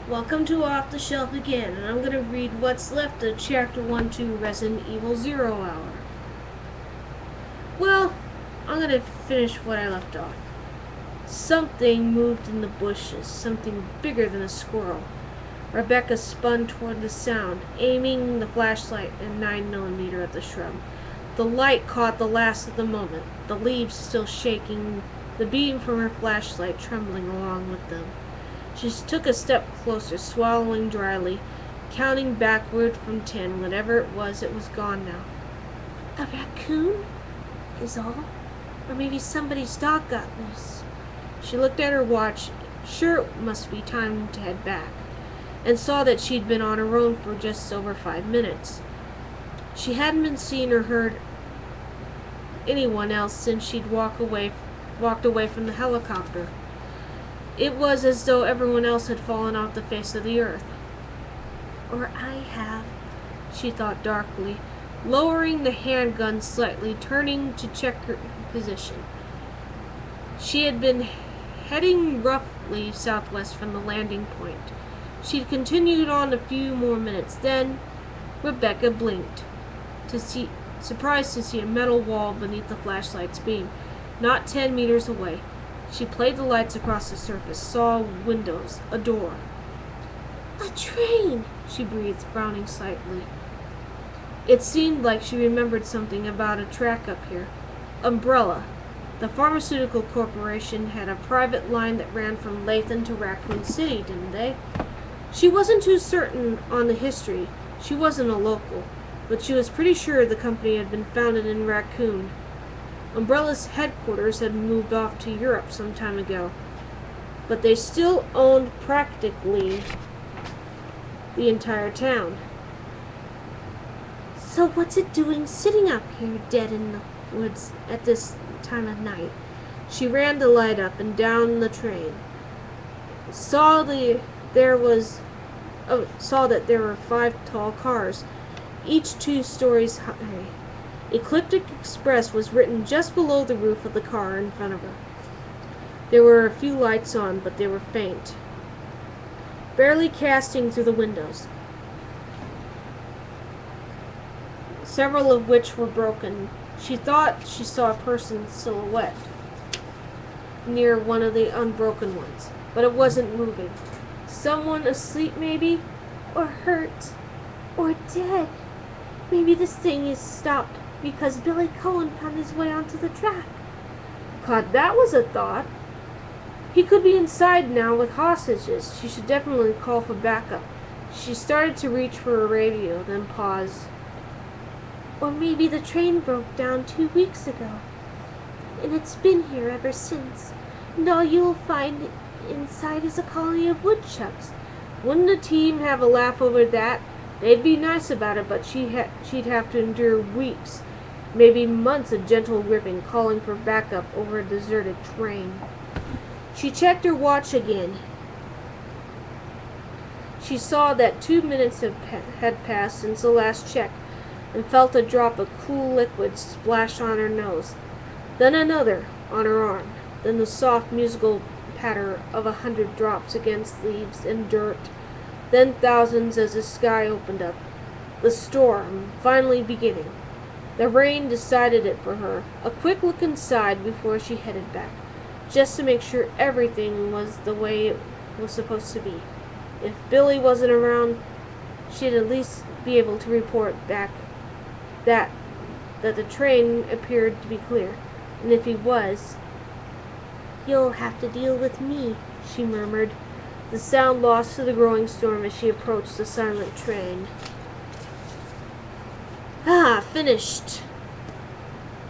Welcome to Off the Shelf again, and I'm going to read what's left of Chapter 1 to Resident Evil 0 Hour. Well, I'm going to finish what I left off. Something moved in the bushes, something bigger than a squirrel. Rebecca spun toward the sound, aiming the flashlight and 9mm at the shrub. The light caught the last of the moment, the leaves still shaking, the beam from her flashlight trembling along with them. She took a step closer, swallowing dryly, counting backward from 10. Whatever it was gone now. A raccoon? Is all? Or maybe somebody's dog got loose. She looked at her watch, sure it must be time to head back, and saw that she'd been on her own for just over 5 minutes. She hadn't been seen or heard anyone else since she'd walked away from the helicopter. It was as though everyone else had fallen off the face of the earth. Or I have, she thought darkly, lowering the handgun slightly, turning to check her position. She had been heading roughly southwest from the landing point. She'd continued on a few more minutes. Then Rebecca blinked, surprised to see a metal wall beneath the flashlight's beam, not 10 meters away. She played the lights across the surface, saw windows, a door. A train, she breathed, frowning slightly. It seemed like she remembered something about a track up here. Umbrella. The pharmaceutical corporation had a private line that ran from Lathan to Raccoon City, didn't they? She wasn't too certain on the history. She wasn't a local, but she was pretty sure the company had been founded in Raccoon. Umbrella's headquarters had moved off to Europe some time ago, but they still owned practically the entire town. So what's it doing sitting up here dead in the woods at this time of night? She ran the light up and down the train. Saw that there were 5 tall cars, each 2 stories high. Ecliptic Express was written just below the roof of the car in front of her. There were a few lights on, but they were faint, barely casting through the windows, several of which were broken. She thought she saw a person's silhouette near one of the unbroken ones, but it wasn't moving. Someone asleep, maybe? Or hurt? Or dead? Maybe this thing is stopped because Billy Cohen found his way onto the track. God, that was a thought. He could be inside now with hostages. She should definitely call for backup. She started to reach for a radio, then paused. Or maybe the train broke down 2 weeks ago, and it's been here ever since, and all you'll find inside is a colony of woodchucks. Wouldn't the team have a laugh over that? They'd be nice about it, but she'd have to endure weeks, maybe months of gentle ripping, calling for backup over a deserted train. She checked her watch again. She saw that 2 minutes had passed since the last check, and felt a drop of cool liquid splash on her nose. Then another on her arm. Then the soft musical patter of 100 drops against leaves and dirt. Then thousands as the sky opened up. The storm finally beginning. The rain decided it for her. A quick look inside before she headed back, just to make sure everything was the way it was supposed to be. If Billy wasn't around, she'd at least be able to report back that the train appeared to be clear. And if he was, "You'll have to deal with me," she murmured, the sound lost to the growing storm as she approached the silent train. Finished.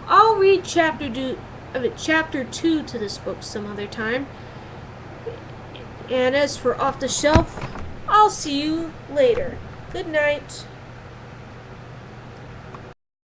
I'll read chapter 2 to this book some other time. And as for Off the Shelf, I'll see you later. Good night.